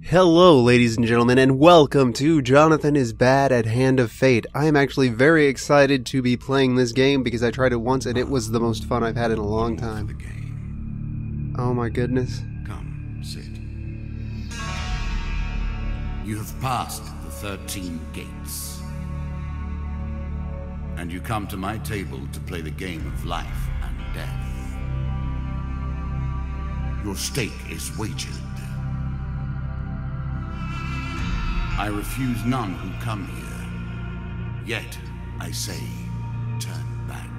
Hello, ladies and gentlemen, and welcome to Jonathan is Bad at Hand of Fate. I am actually very excited to be playing this game because I tried it once and it was the most fun I've had in a long time. Oh my goodness. Come, sit. You have passed the 13 gates. And you come to my table to play the game of life and death. Your stake is wagered. I refuse none who come here. Yet, I say, turn back.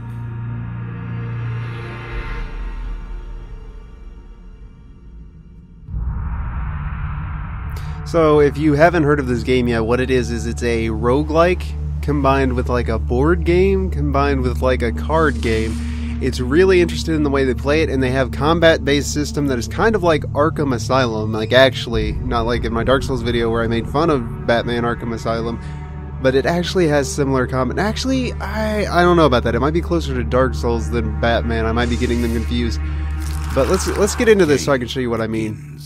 So, if you haven't heard of this game yet, what it is it's a roguelike combined with like a board game, combined with like a card game. It's really interested in the way they play it, and they have combat-based system that is kind of like Arkham Asylum. Like, actually, not like in my Dark Souls video where I made fun of Batman Arkham Asylum, but it actually has similar combat. Actually, I don't know about that. It might be closer to Dark Souls than Batman. I might be getting them confused. But let's get into this so I can show you what I mean.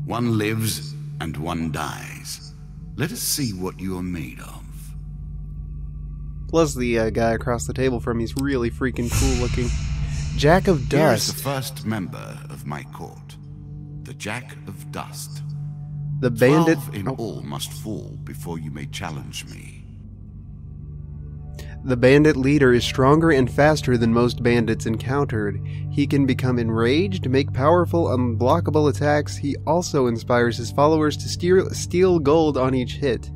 One lives and one dies. Let us see what you are made of. Plus, the guy across the table from me is really freaking cool looking. Jack of Dust. Here is the first member of my court, the Jack of Dust. The bandit 12 in all must fall before you may challenge me. The bandit leader is stronger and faster than most bandits encountered. He can become enraged, make powerful, unblockable attacks. He also inspires his followers to steal gold on each hit.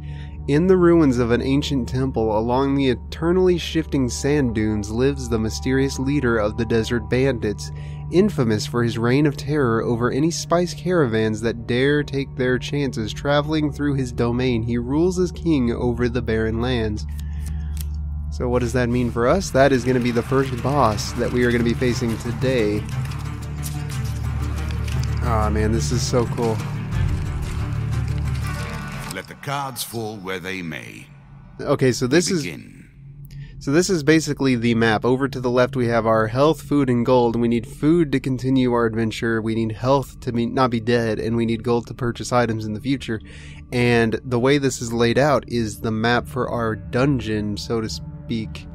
In the ruins of an ancient temple along the eternally shifting sand dunes lives the mysterious leader of the desert bandits, infamous for his reign of terror over any spice caravans that dare take their chances traveling through his domain. He rules as king over the barren lands. So what does that mean for us? That is going to be the first boss that we are going to be facing today. Ah, man, this is so cool. Let the cards fall where they may. Okay, so this is basically the map. Over to the left we have our health, food, and gold. We need food to continue our adventure. We need health to not be dead, and we need gold to purchase items in the future. And the way this is laid out is the map for our dungeon, so to speak.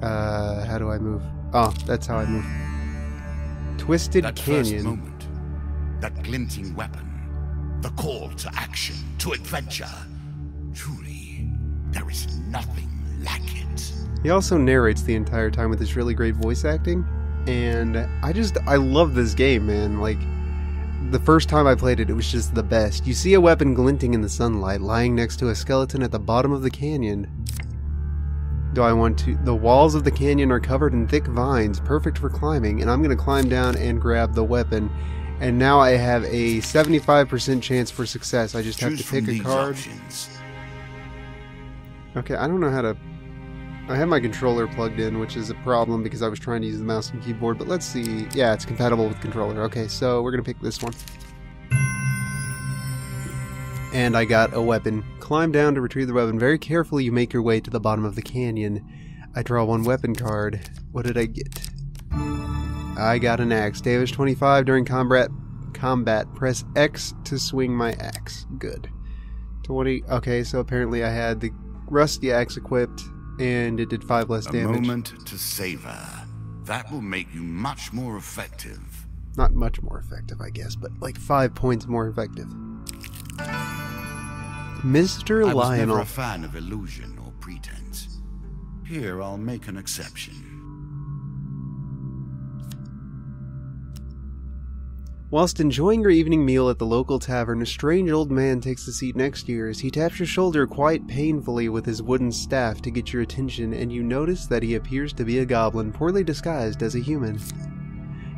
How do I move? Oh, that's how I move. Twisted Canyon. First moment, that glinting weapon. The call to action, to adventure. Truly, there is nothing like it. He also narrates the entire time with this really great voice acting. And I love this game, man. Like, the first time I played it, it was just the best. You see a weapon glinting in the sunlight, lying next to a skeleton at the bottom of the canyon. Do I want to? The walls of the canyon are covered in thick vines, perfect for climbing, and I'm going to climb down and grab the weapon. And now I have a 75% chance for success. I just have to pick a card. Okay, I don't know how to... I have my controller plugged in, which is a problem because I was trying to use the mouse and keyboard, but let's see. Yeah, it's compatible with controller. Okay, so we're going to pick this one. And I got a weapon. Climb down to retrieve the weapon. Very carefully you make your way to the bottom of the canyon. I draw one weapon card. What did I get? I got an axe. Damage 25 during combat. Press X to swing my axe. Good. 20. Okay, so apparently I had the rusty axe equipped, and it did 5 less damage. A moment to savor. That will make you much more effective. Not much more effective, I guess, but like 5 points more effective. Mr. Lionel. I was never a fan of illusion or pretense. Here, I'll make an exception. Whilst enjoying your evening meal at the local tavern, a strange old man takes a seat next to yours. He taps your shoulder quite painfully with his wooden staff to get your attention, and you notice that he appears to be a goblin, poorly disguised as a human.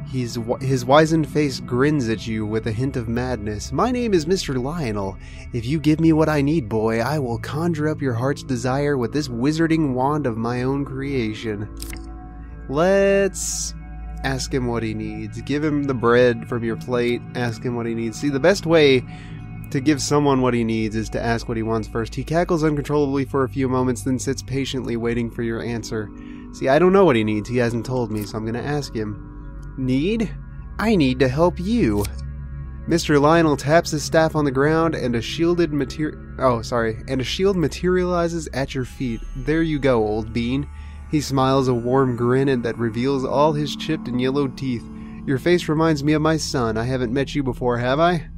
His wizened face grins at you with a hint of madness. My name is Mr. Lionel. If you give me what I need, boy, I will conjure up your heart's desire with this wizarding wand of my own creation. Let's ask him what he needs. Give him the bread from your plate. Ask him what he needs. See, the best way To give someone what he needs is to ask what he wants first. He cackles uncontrollably for a few moments, then sits patiently waiting for your answer. See, I don't know what he needs. He hasn't told me, so I'm going to ask him. Need? I need to help you. Mr. Lionel taps his staff on the ground, and a shield materializes at your feet. There you go, old bean. He smiles a warm grin that reveals all his chipped and yellowed teeth. Your face reminds me of my son. I haven't met you before, have I?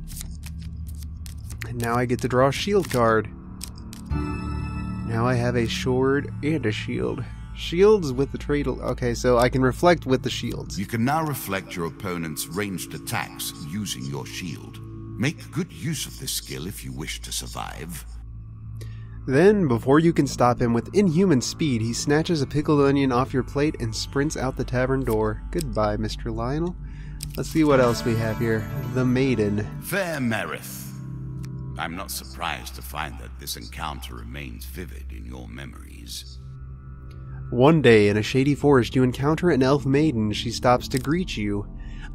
And now I get to draw a shield card. Now I have a sword and a shield. Shields with the trait. Okay, so I can reflect with the shields. You can now reflect your opponent's ranged attacks using your shield. Make good use of this skill if you wish to survive. Then, before you can stop him with inhuman speed, he snatches a pickled onion off your plate and sprints out the tavern door. Goodbye, Mr. Lionel. Let's see what else we have here. The Maiden. Fair Merith. I'm not surprised to find that this encounter remains vivid in your memories. One day, in a shady forest, you encounter an elf maiden. She stops to greet you.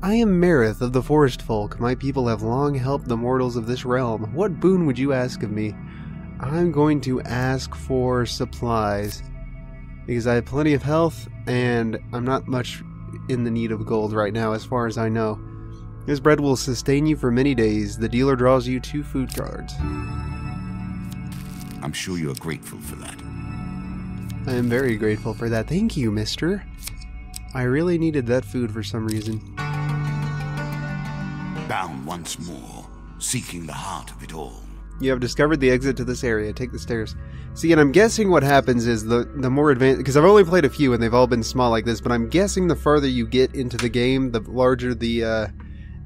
I am Merith of the Forest Folk. My people have long helped the mortals of this realm. What boon would you ask of me? I'm going to ask for supplies, because I have plenty of health, and I'm not much in the need of gold right now, as far as I know. This bread will sustain you for many days. The dealer draws you 2 food cards. I'm sure you're grateful for that. I am very grateful for that. Thank you, mister. I really needed that food for some reason. Bound once more, seeking the heart of it all. You have discovered the exit to this area. Take the stairs. See, and I'm guessing what happens is the more advanced... Because I've only played a few, and they've all been small like this, but I'm guessing the farther you get into the game, the larger the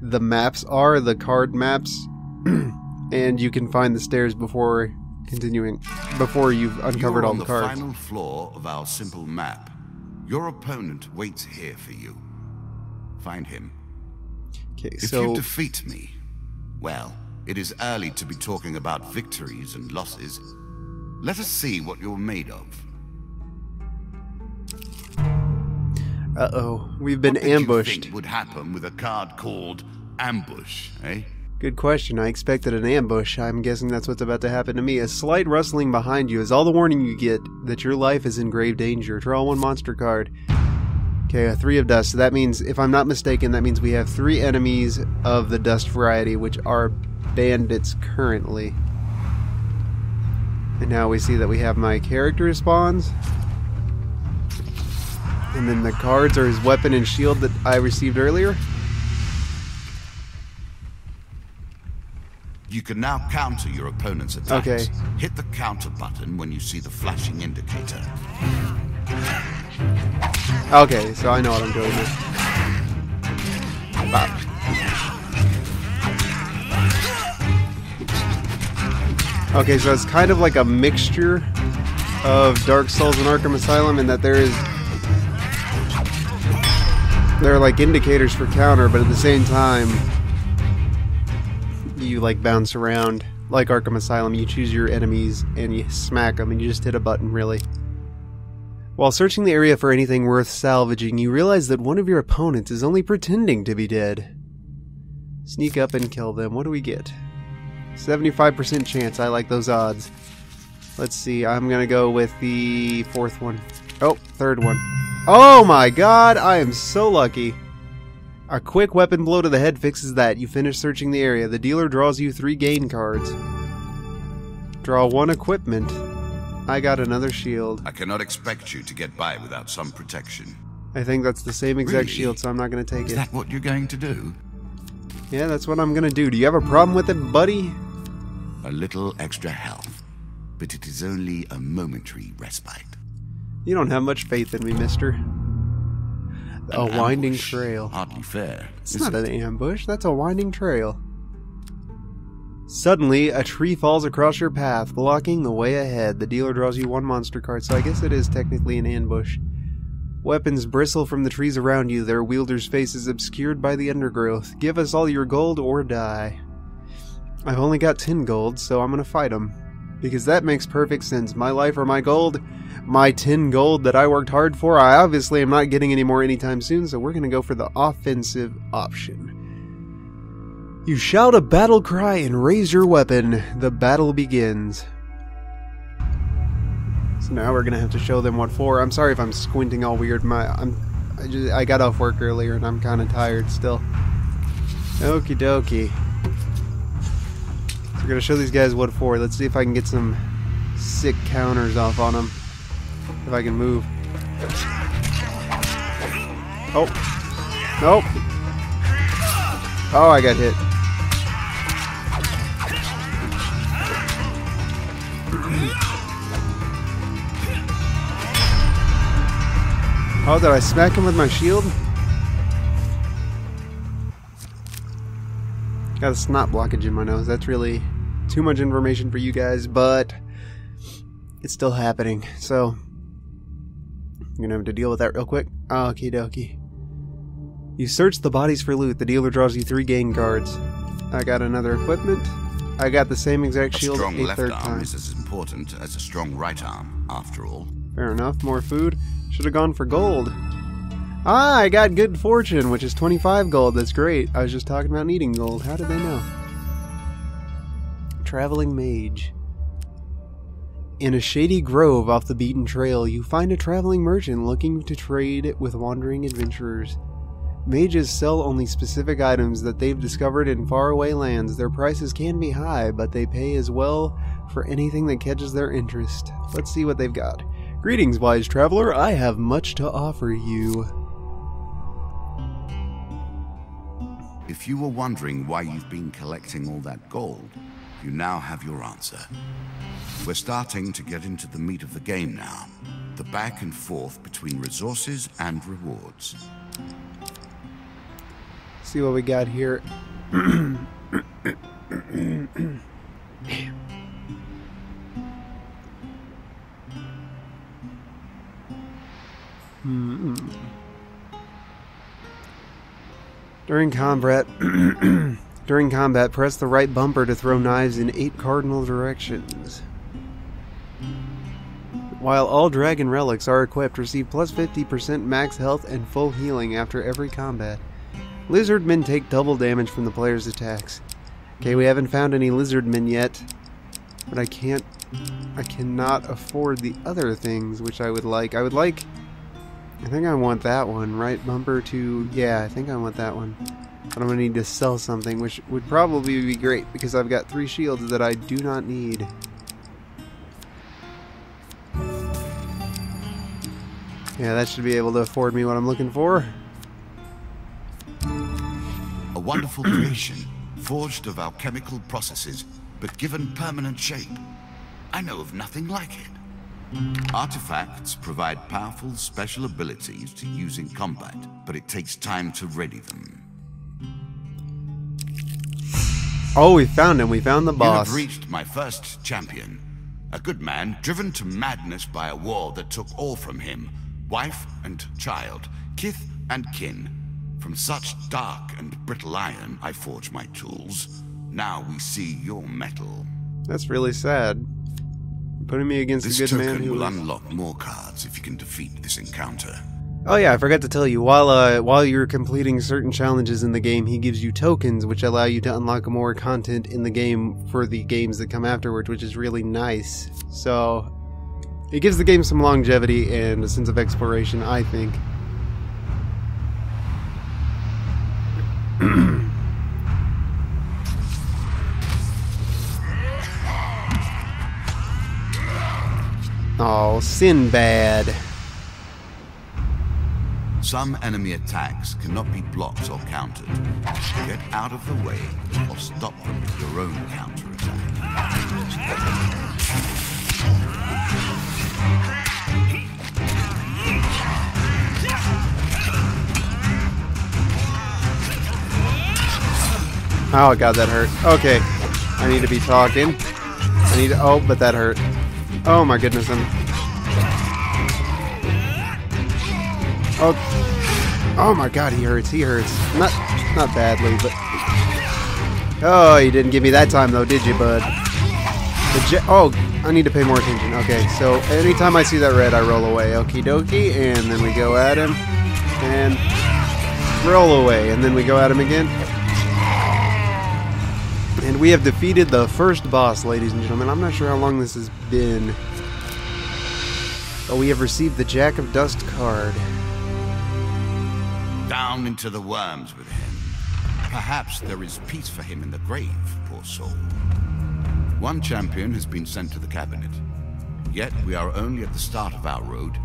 maps are, the card maps. And you can find the stairs before continuing, before you've uncovered all the cards. You're on the final floor of our simple map. Your opponent waits here for you. Find him. Okay, if you defeat me, well... It is early to be talking about victories and losses. Let us see what you're made of. Uh-oh. We've been ambushed. What did you think would happen with a card called Ambush, eh? Good question. I expected an ambush. I'm guessing that's what's about to happen to me. A slight rustling behind you is all the warning you get that your life is in grave danger. Draw 1 monster card. Okay, a 3 of dust. So that means, if I'm not mistaken, that means we have 3 enemies of the dust variety, which are bandits currently. And now we see that we have my character spawns. And then the cards are his weapon and shield that I received earlier. You can now counter your opponent's attacks. Okay. Hit the counter button when you see the flashing indicator. Okay, so I know what I'm doing here. Okay, so it's kind of like a mixture of Dark Souls and Arkham Asylum in that there are like indicators for counter, but at the same time you like bounce around like Arkham Asylum. You choose your enemies and you smack them and you just hit a button, really. While searching the area for anything worth salvaging, you realize that one of your opponents is only pretending to be dead. Sneak up and kill them. What do we get? 75% chance. I like those odds. Let's see. I'm going to go with the 4th one. Oh, 3rd one. Oh my god! I am so lucky. A quick weapon blow to the head fixes that. You finish searching the area. The dealer draws you 3 gain cards. Draw 1 equipment. I got another shield. I cannot expect you to get by without some protection. I think that's the same exact Really? shield, so I'm not going to take Is it. that what you're going to do? Yeah, that's what I'm going to do. Do you have a problem with it, buddy? A little extra health, but it is only a momentary respite. You don't have much faith in me, mister. A winding ambush. trail. Hardly fair. It's not an ambush, that's a winding trail. Suddenly, a tree falls across your path, blocking the way ahead. The dealer draws you 1 monster card, so I guess it is technically an ambush. Weapons bristle from the trees around you, their wielder's face is obscured by the undergrowth. Give us all your gold or die. I've only got 10 gold, so I'm gonna fight him. Because that makes perfect sense. My life or my gold? My 10 gold that I worked hard for? I obviously am not getting any more anytime soon, so we're gonna go for the offensive option. You shout a battle cry and raise your weapon. The battle begins. So now we're gonna have to show them what for. I'm sorry if I'm squinting all weird. I got off work earlier and I'm kind of tired still. Okie dokie. So we're gonna show these guys what for. Let's see if I can get some sick counters off on them. If I can move. Oh. Nope. Oh, I got hit. Oh, did I smack him with my shield? Got a snot blockage in my nose. That's really too much information for you guys, but it's still happening. So, I'm gonna have to deal with that real quick. Okie dokie. You search the bodies for loot. The dealer draws you 3 game cards. I got another equipment. I got the same exact shield a third time. A strong left arm is as important as a strong right arm, after all. Fair enough. More food. Should have gone for gold. Ah, I got good fortune, which is 25 gold. That's great. I was just talking about needing gold. How did they know? Traveling mage. In a shady grove off the beaten trail, you find a traveling merchant looking to trade with wandering adventurers. Mages sell only specific items that they've discovered in faraway lands. Their prices can be high, but they pay as well for anything that catches their interest. Let's see what they've got. Greetings, wise traveler. I have much to offer you. If you were wondering why you've been collecting all that gold, you now have your answer. We're starting to get into the meat of the game now. The back and forth between resources and rewards. See what we got here. During combat, press the right bumper to throw knives in 8 cardinal directions. While all dragon relics are equipped, receive plus 50% max health and full healing after every combat. Lizardmen take double damage from the player's attacks. Okay, we haven't found any lizardmen yet, but I cannot afford the other things which I would like. I think I want that one, right bumper to, yeah, I think I want that one. But I'm gonna need to sell something, which would probably be great because I've got 3 shields that I do not need. Yeah, that should be able to afford me what I'm looking for. A wonderful creation, forged of alchemical processes, but given permanent shape. I know of nothing like it. Artifacts provide powerful special abilities to use in combat, but it takes time to ready them. Oh, we found him. We found the boss. You have reached my first champion. A good man driven to madness by a war that took all from him. Wife and child, kith and kin. From such dark and brittle iron I forge my tools. Now we see your metal. That's really sad. Putting me against a good man who... This token will unlock more cards if you can defeat this encounter. Oh yeah, I forgot to tell you, while you're completing certain challenges in the game, he gives you tokens which allow you to unlock more content in the game for the games that come afterwards, which is really nice. So, it gives the game some longevity and a sense of exploration, I think. Oh, Sinbad. Some enemy attacks cannot be blocked or countered. Get out of the way or stop them with your own counterattack. Oh god, that hurt. Okay, I need to be talking. Oh, but that hurt. Oh my goodness, Oh my god, he hurts. Not badly, but... Oh, you didn't give me that time though, did you, bud? Oh, I need to pay more attention. Okay, so anytime I see that red, I roll away. Okie dokie, and then we go at him. And roll away, and then we go at him again. And we have defeated the first boss, ladies and gentlemen. I'm not sure how long this has been. But we have received the Jack of Dust card. Down into the worms with him. Perhaps there is peace for him in the grave, poor soul. One champion has been sent to the cabinet. Yet we are only at the start of our road.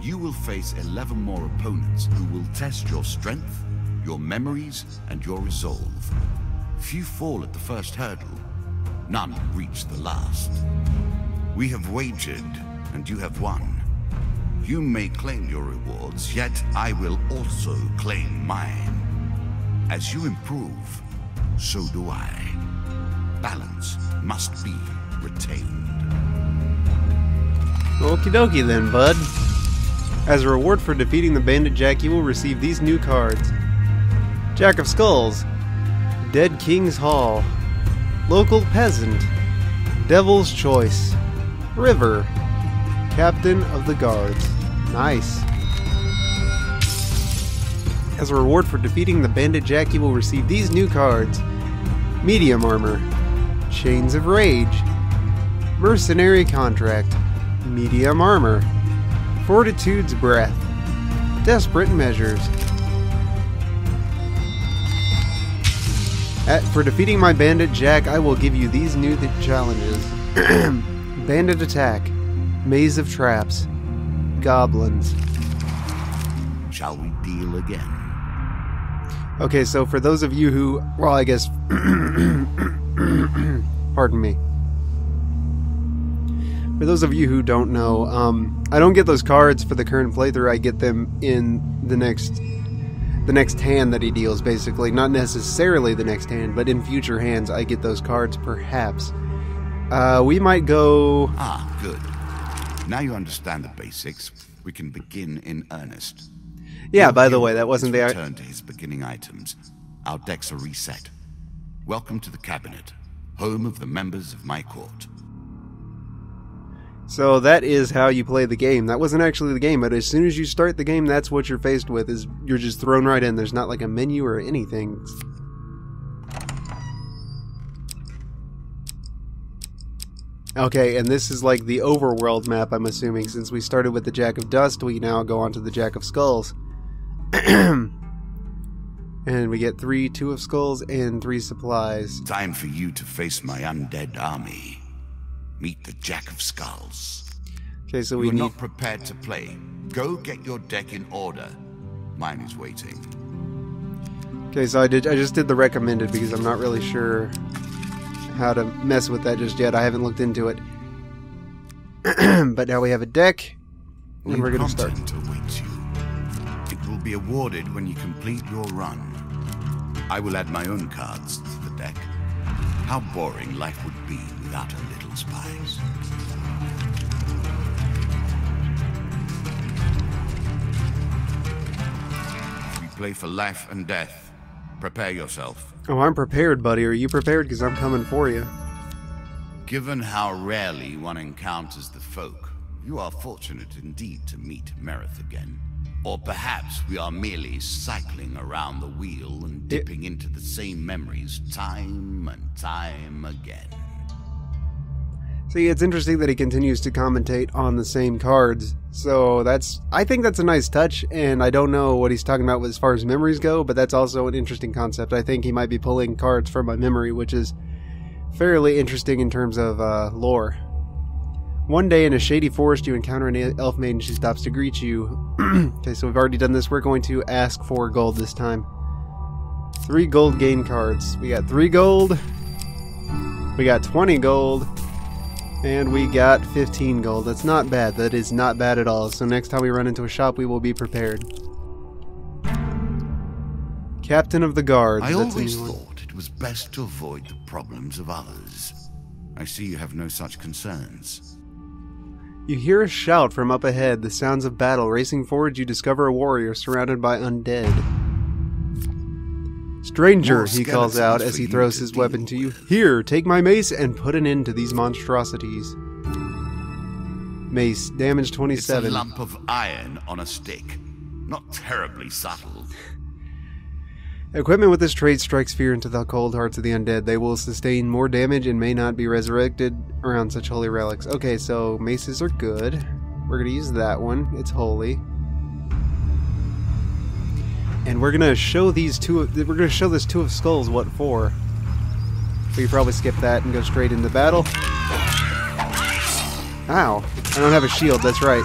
You will face 11 more opponents who will test your strength, your memories, and your resolve. Few fall at the first hurdle. None reach the last. We have wagered, and you have won. You may claim your rewards, yet I will also claim mine. As you improve, so do I. Balance must be retained. Okie dokie then, bud. As a reward for defeating the Bandit Jack, you will receive these new cards. Jack of Skulls, Dead King's Hall, Local Peasant, Devil's Choice, River, Captain of the Guards. Nice. As a reward for defeating the Bandit Jack, you will receive these new cards. Medium Armor, Chains of Rage, Mercenary Contract, Medium Armor, Fortitude's Breath, Desperate Measures. For defeating my Bandit Jack, I will give you these new challenges. Bandit Attack, Maze of Traps, Goblins. Shall we deal again? Okay, so for those of you who, well, I guess, pardon me. For those of you who don't know, I don't get those cards for the current playthrough. I get them in the next hand that he deals, basically. Not necessarily the next hand, but in future hands I get those cards, perhaps. We might go... Ah, good. Now you understand the basics. We can begin in earnest. Yeah, by the way, that wasn't the... Return to his beginning items. Our decks are reset. Welcome to the cabinet, home of the members of my court. So that is how you play the game. That wasn't actually the game, but as soon as you start the game, that's what you're faced with, is you're just thrown right in. There's not like a menu or anything. Okay, and this is like the overworld map, I'm assuming. Since we started with the Jack of Dust, we now go on to the Jack of Skulls. And we get 2 of Skulls and 3 supplies. Time for you to face my undead army. Meet the Jack of Skulls. Okay, so we You're not prepared to play. Go get your deck in order. Mine is waiting. Okay, so I just did the recommended because I'm not really sure how to mess with that just yet. I haven't looked into it. But now we have a deck, and we're going to start. Content awaits you. It will be awarded when you complete your run. I will add my own cards to the deck. How boring life would be without a little spice. We play for life and death. Prepare yourself. Oh, I'm prepared, buddy. Are you prepared? Because I'm coming for you. Given how rarely one encounters the folk, you are fortunate indeed to meet Merith again. Or perhaps we are merely cycling around the wheel and dipping into the same memories time and time again. See, it's interesting that he continues to commentate on the same cards. So I think that's a nice touch, and I don't know what he's talking about as far as memories go, but that's also an interesting concept. I think he might be pulling cards from my memory, which is fairly interesting in terms of lore. One day in a shady forest, you encounter an elf maiden. She stops to greet you. Okay, so we've already done this. We're going to ask for gold this time. 3 gold gain cards. We got 3 gold. We got 20 gold. And we got 15 gold. That's not bad. That is not bad at all. So next time we run into a shop, we will be prepared. Captain of the Guards. I always thought it was best to avoid the problems of others. I see you have no such concerns. You hear a shout from up ahead, the sounds of battle. Racing forward, you discover a warrior surrounded by undead. Stranger, he calls out as he throws his weapon to you. Here, take my mace and put an end to these monstrosities. Mace, damage 27. It's a lump of iron on a stick. Not terribly subtle. Equipment with this trait strikes fear into the cold hearts of the undead. They will sustain more damage and may not be resurrected around such holy relics. Okay, so maces are good. We're gonna use that one. It's holy. And we're gonna show these we're gonna show this two of skulls what for. So you probably skip that and go straight into battle. Ow. I don't have a shield, that's right.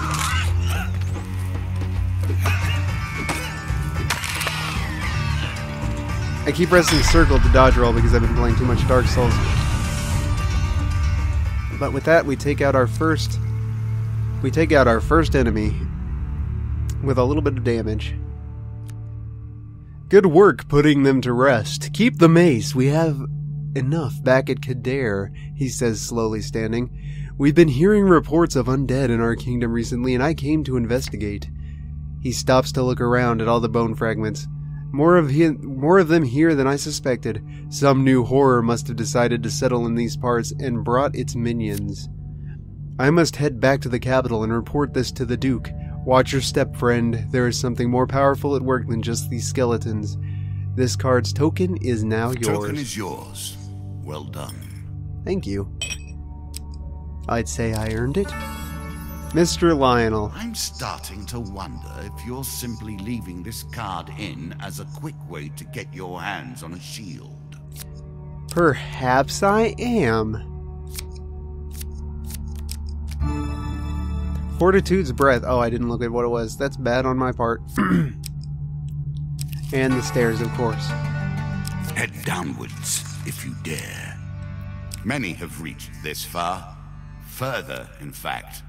I keep pressing circle to dodge roll because I've been playing too much Dark Souls. But with that, we take out our first enemy with a little bit of damage. Good work putting them to rest. Keep the mace. We have enough back at Kader, he says, slowly standing. We've been hearing reports of undead in our kingdom recently, and I came to investigate. He stops to look around at all the bone fragments. More of them here than I suspected. Some new horror must have decided to settle in these parts and brought its minions. I must head back to the capital and report this to the Duke. Watch your step, friend. There is something more powerful at work than just these skeletons. This card's token is now yours. Token is yours. Well done. Thank you. I'd say I earned it. Mr. Lionel. I'm starting to wonder if you're simply leaving this card in as a quick way to get your hands on a shield. Perhaps I am. Fortitude's Breath. Oh, I didn't look at what it was. That's bad on my part. And the stairs, of course. Head downwards, if you dare. Many have reached this far. Further, in fact.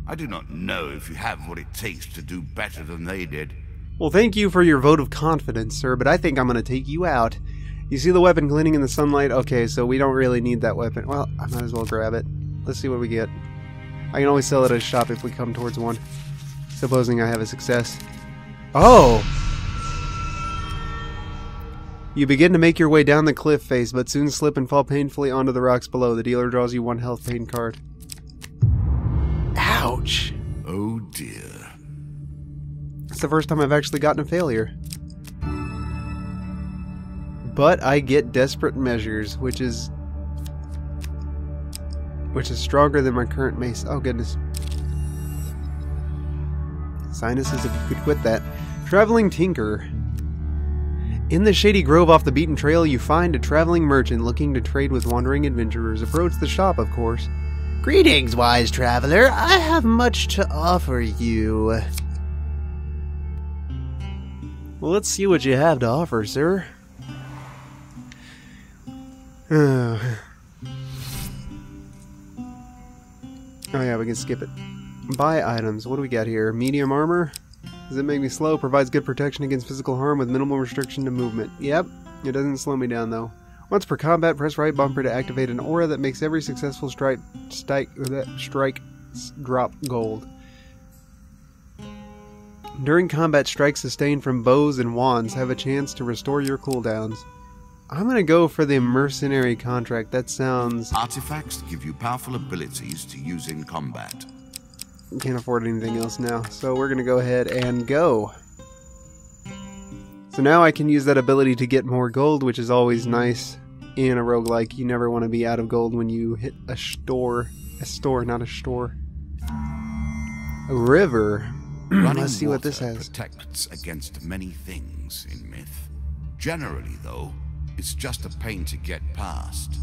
I do not know if you have what it takes to do better than they did. Well, thank you for your vote of confidence, sir, but I think I'm going to take you out. You see the weapon glinting in the sunlight? Okay, so we don't really need that weapon. Well, I might as well grab it. Let's see what we get. I can always sell it at a shop if we come towards one. Supposing I have a success. Oh! You begin to make your way down the cliff face, but soon slip and fall painfully onto the rocks below. The dealer draws you one health pain card. Ouch! Oh dear. It's the first time I've actually gotten a failure. But I get Desperate Measures, which is stronger than my current mace. Oh goodness. Sinuses, if you could quit that. Traveling Tinker. In the shady grove off the beaten trail, you find a traveling merchant looking to trade with wandering adventurers. Approach the shop, of course. Greetings, wise traveler. I have much to offer you. Well, let's see what you have to offer, sir. Oh yeah, we can skip it. Buy items. What do we got here? Medium armor? Does it make me slow? Provides good protection against physical harm with minimal restriction to movement. Yep. It doesn't slow me down though. Once per combat, press right bumper to activate an aura that makes every successful strike drop gold. During combat, strikes sustained from bows and wands have a chance to restore your cooldowns. I'm gonna go for the mercenary contract. That sounds... Artifacts give you powerful abilities to use in combat. Can't afford anything else now, so we're gonna go ahead and go. So now I can use that ability to get more gold, which is always nice in a roguelike. You never want to be out of gold when you hit a store. A store, not a store. A river. Let's see what this has. Protects against many things in myth. Generally, though, it's just a pain to get past.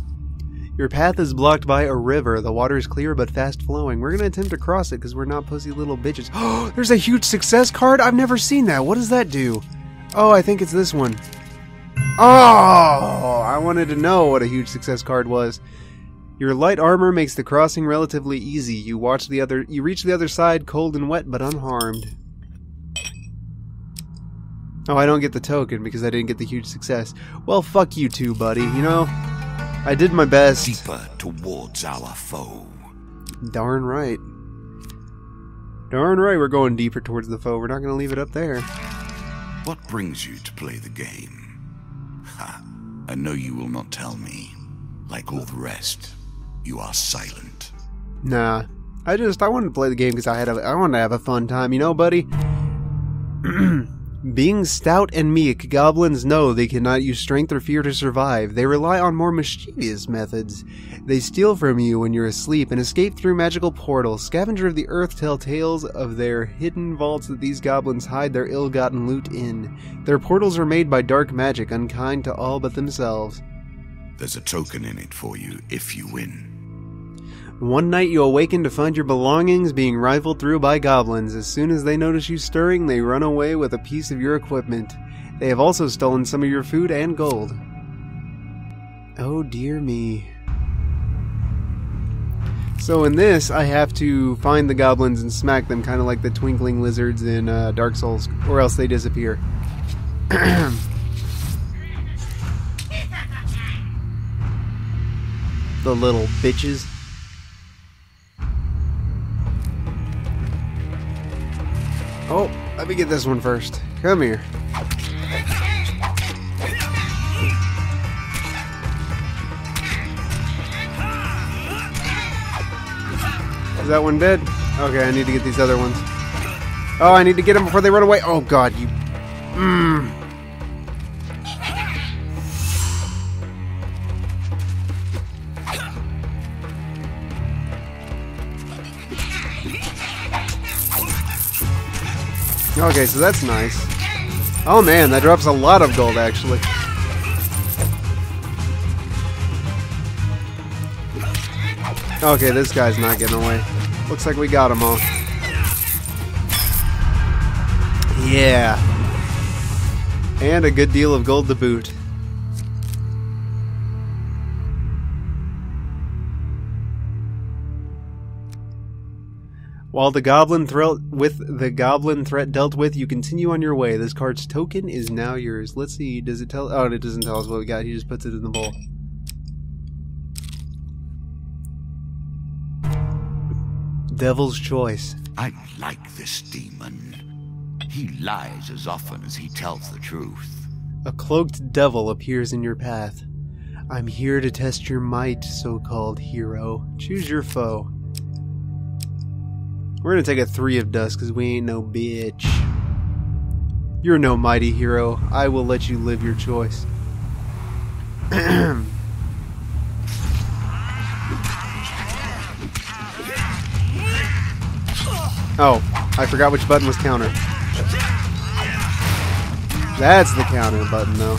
Your path is blocked by a river. The water is clear but fast flowing. We're going to attempt to cross it because we're not pussy little bitches. Oh, there's a huge success card? I've never seen that. What does that do? Oh, I think it's this one. Oh, I wanted to know what a huge success card was. Your light armor makes the crossing relatively easy. You reach the other side cold and wet but unharmed. Oh, I don't get the token because I didn't get the huge success. Well, fuck you too, buddy. You know, I did my best. Deeper towards our foe. Darn right. Darn right we're going deeper towards the foe. We're not going to leave it up there. What brings you to play the game? Ha, I know you will not tell me. Like all the rest, you are silent. Nah, I wanted to play the game because I wanted to have a fun time, you know, buddy? Being stout and meek, goblins know they cannot use strength or fear to survive. They rely on more mischievous methods. They steal from you when you're asleep and escape through magical portals. Scavenger of the Earth tell tales of their hidden vaults that these goblins hide their ill-gotten loot in. Their portals are made by dark magic, unkind to all but themselves. There's a token in it for you if you win. One night you awaken to find your belongings being rifled through by goblins. As soon as they notice you stirring, they run away with a piece of your equipment. They have also stolen some of your food and gold. Oh dear me. So in this, I have to find the goblins and smack them, kind of like the twinkling lizards in Dark Souls, or else they disappear. The little bitches. Oh, let me get this one first. Come here. Is that one dead? Okay, I need to get these other ones. Oh, I need to get them before they run away. Oh god, you... Okay, so that's nice. Oh man, that drops a lot of gold, actually. Okay, this guy's not getting away. Looks like we got them all. Yeah. And a good deal of gold to boot. While the goblin threat dealt with, you continue on your way. This card's token is now yours. Let's see, does it tell... Oh, it doesn't tell us what we got. He just puts it in the bowl. Devil's Choice. I like this demon. He lies as often as he tells the truth. A cloaked devil appears in your path. I'm here to test your might, so-called hero. Choose your foe. We're gonna take a 3 of dust because we ain't no bitch. You're no mighty hero. I will let you live your choice. Oh, I forgot which button was counter. That's the counter button, though.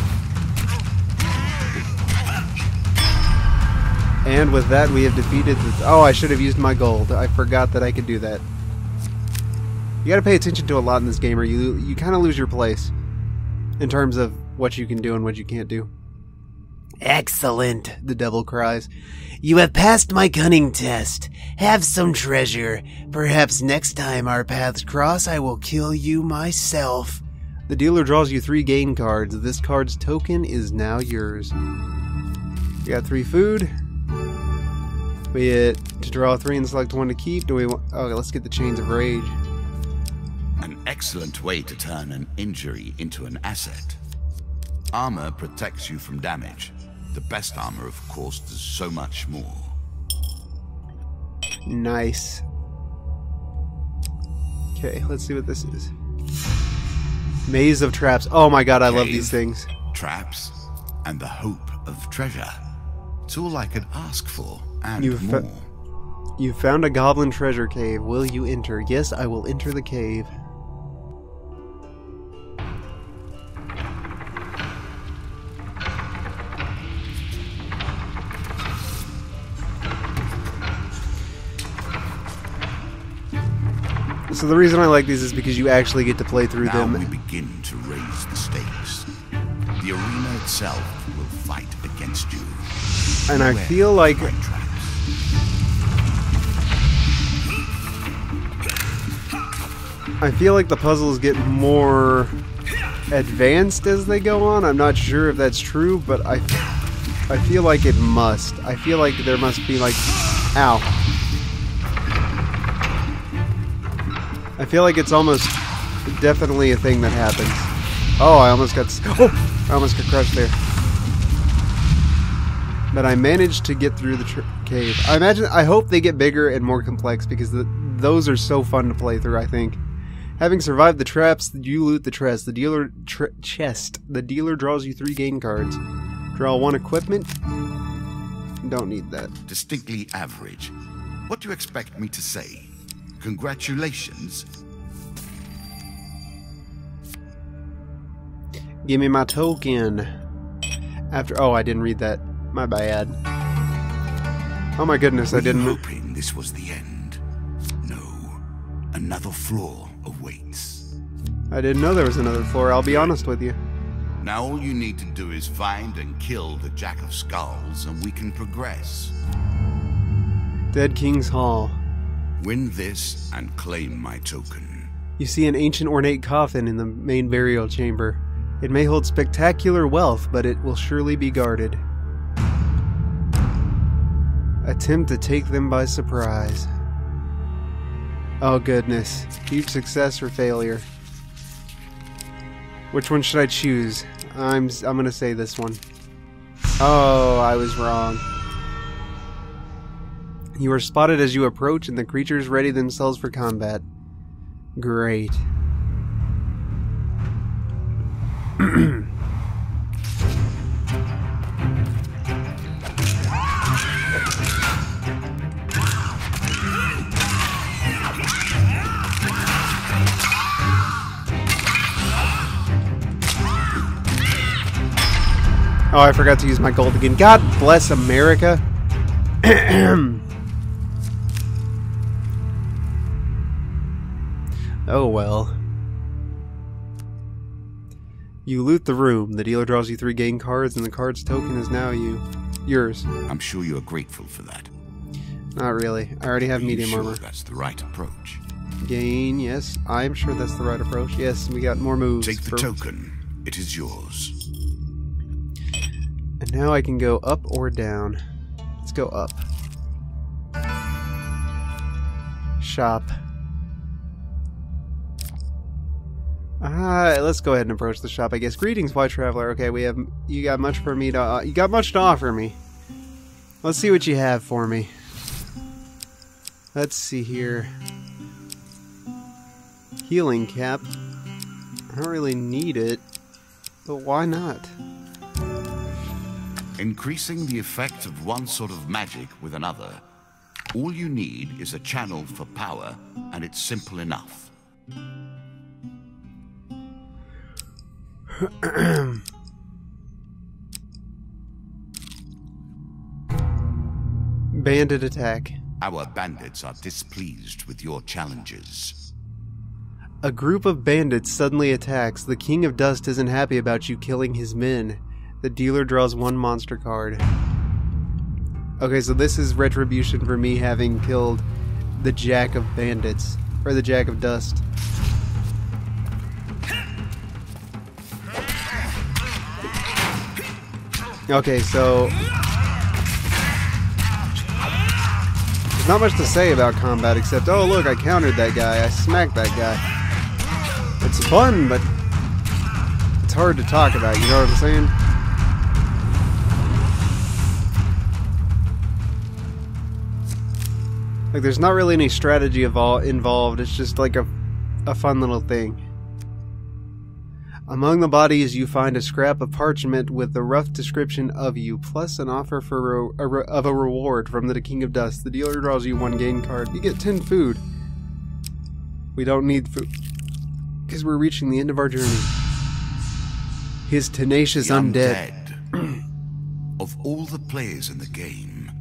And with that, we have defeated the... Oh, I should have used my gold. I forgot that I could do that. You gotta pay attention to a lot in this game, or you kind of lose your place in terms of what you can do and what you can't do. Excellent, the devil cries. You have passed my cunning test. Have some treasure. Perhaps next time our paths cross, I will kill you myself. The dealer draws you 3 gain cards. This card's token is now yours. We got 3 food. We get to draw 3 and select 1 to keep. Do we want... Okay, let's get the Chains of Rage. An excellent way to turn an injury into an asset. Armor protects you from damage. The best armor, of course, does so much more. Nice. Okay, let's see what this is. Maze of Traps. Oh my god, I love these things. Traps, and the hope of treasure. It's all I could ask for, and more. You found a goblin treasure cave. Will you enter? Yes, I will enter the cave. So the reason I like these is because you actually get to play through them. Now we begin to raise the stakes. The arena itself will fight against you. And I feel like... I feel like the puzzles get more advanced as they go on. I'm not sure if that's true, but I feel like it must. I feel like there must be like... Ow. I feel like it's almost definitely a thing that happens. Oh, I almost got crushed there. But I managed to get through the cave. I hope they get bigger and more complex because those are so fun to play through, I think. Having survived the traps, you loot the chest. The dealer draws you 3 gain cards. Draw 1 equipment. Don't need that. Distinctly average. What do you expect me to say? Congratulations. Give me my token. Oh, I didn't read that. My bad. Oh my goodness, I didn't. Hoping this was the end. No, another floor awaits. I didn't know there was another floor. I'll be honest with you. Now all you need to do is find and kill the Jack of Skulls, and we can progress. Dead King's Hall. Win this and claim my token. You see an ancient ornate coffin in the main burial chamber. It may hold spectacular wealth, but it will surely be guarded. Attempt to take them by surprise. Oh goodness. Huge success or failure. Which one should I choose? I'm gonna say this one. Oh, I was wrong. You are spotted as you approach and the creatures ready themselves for combat. Great. Oh, I forgot to use my gold again. God bless America. Oh well. You loot the room. The dealer draws you 3 gain cards, and the card's token is now yours. I'm sure you are grateful for that. Not really. I already have medium armor. That's the right approach. Gain, yes. I'm sure that's the right approach. Yes, we got more moves. Take the token. It is yours. And now I can go up or down. Let's go up. Shop. Let's go ahead and approach the shop, I guess. Greetings, White Traveler. Okay, you got much for me to you got much to offer me. Let's see what you have for me. Let's see here. Healing cap. I don't really need it, but why not? Increasing the effect of one sort of magic with another. All you need is a channel for power, and it's simple enough. Bandit attack. Our bandits are displeased with your challenges. A group of bandits suddenly attacks. The King of Dust isn't happy about you killing his men. The dealer draws 1 monster card. Okay, so this is retribution for me having killed the Jack of Bandits. Or the Jack of Dust. Okay, so there's not much to say about combat except, oh look, I countered that guy, I smacked that guy. It's fun, but it's hard to talk about, you know what I'm saying? Like, there's not really any strategy involved, it's just like a fun little thing. Among the bodies, you find a scrap of parchment with a rough description of you, plus an offer for of a reward from the King of Dust. The dealer draws you 1 gain card. You get 10 food. We don't need food, because we're reaching the end of our journey. His tenacious undead. Of all the players in the game,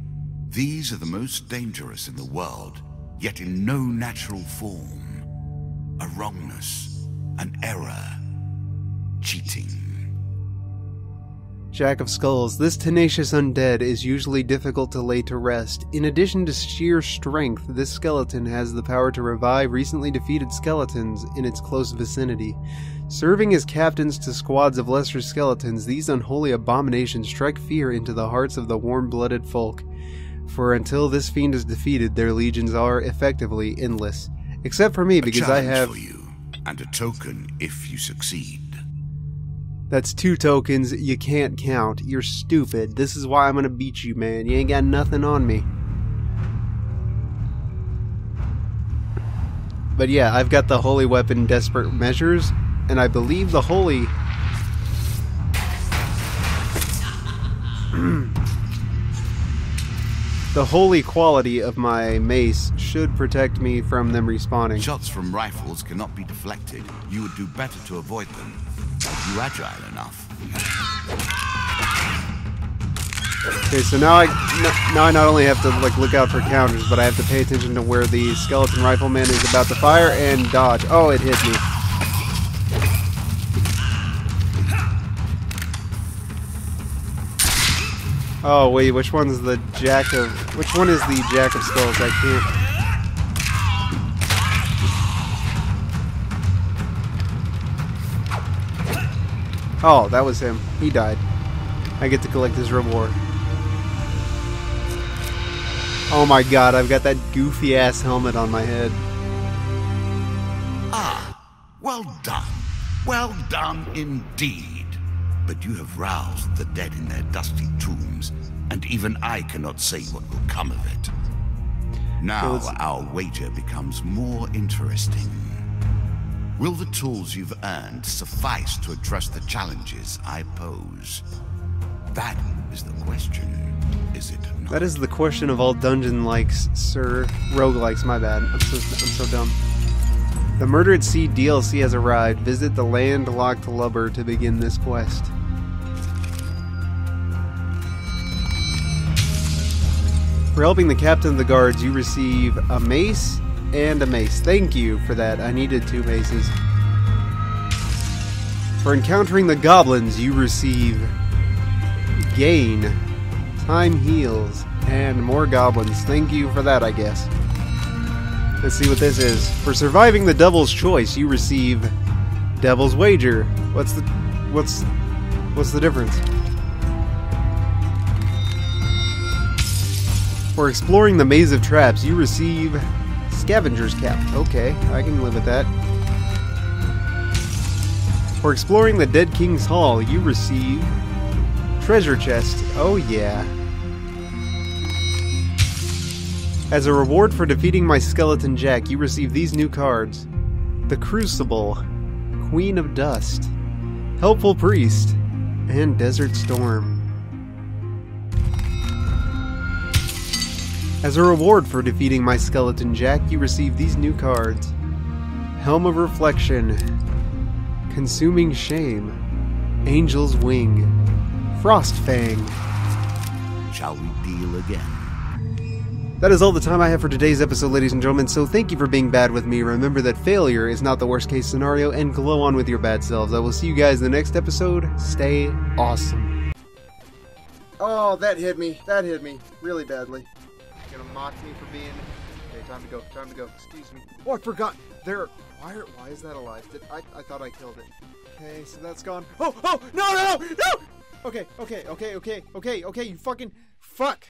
these are the most dangerous in the world, yet in no natural form. A wrongness, an error. Cheating. Jack of Skulls. This tenacious undead is usually difficult to lay to rest. In addition to sheer strength, this skeleton has the power to revive recently defeated skeletons in its close vicinity. Serving as captains to squads of lesser skeletons, these unholy abominations strike fear into the hearts of the warm-blooded folk. For until this fiend is defeated, their legions are effectively endless. Except for me, because I have... for you, and a token if you succeed. That's 2 tokens you can't count. You're stupid. This is why I'm gonna beat you, man. You ain't got nothing on me. But yeah, I've got the holy weapon Desperate Measures, and I believe the holy... the holy quality of my mace should protect me from them respawning. Shots from rifles cannot be deflected. You would do better to avoid them. Are you agile enough? Okay, so now I not only have to like look out for counters, but I have to pay attention to where the skeleton rifleman is about to fire and dodge. Oh, it hit me. Oh wait, which one's the Jack of... which one is the Jack of Skulls? I can't... Oh, that was him. He died. I get to collect his reward. Oh my god, I've got that goofy ass helmet on my head. Ah, well done. Well done indeed. But you have roused the dead in their dusty tombs, and even I cannot say what will come of it. Now our wager becomes more interesting. Will the tools you've earned suffice to address the challenges I pose? That is the question, is it not? That is the question of all dungeon likes, sir. Roguelikes, my bad. I'm so dumb. The Murder at Sea DLC has arrived. Visit the landlocked lubber to begin this quest. For helping the captain of the guards, you receive a mace and a mace. Thank you for that. I needed 2 maces. For encountering the goblins, you receive gain, time heals, and more goblins. Thank you for that, I guess. Let's see what this is. For surviving the Devil's Choice, you receive Devil's Wager. What's the difference? For exploring the Maze of Traps, you receive Scavenger's Cap. Okay, I can live with that. For exploring the Dead King's Hall, you receive Treasure Chest. Oh yeah. As a reward for defeating my Skeleton Jack, you receive these new cards. The Crucible, Queen of Dust, Helpful Priest, and Desert Storm. As a reward for defeating my Skeleton Jack, you receive these new cards. Helm of Reflection, Consuming Shame, Angel's Wing, Frostfang. Shall we deal again? That is all the time I have for today's episode, ladies and gentlemen, so thank you for being bad with me. Remember that failure is not the worst case scenario, and glow on with your bad selves. I will see you guys in the next episode. Stay awesome. Oh, that hit me. That hit me really badly. Gonna mock me for being... Okay, time to go. Time to go. Excuse me. Oh, I forgot. There... Why is that alive? I thought I killed it. Okay, so that's gone. Oh! No! Okay, you fucking... Fuck!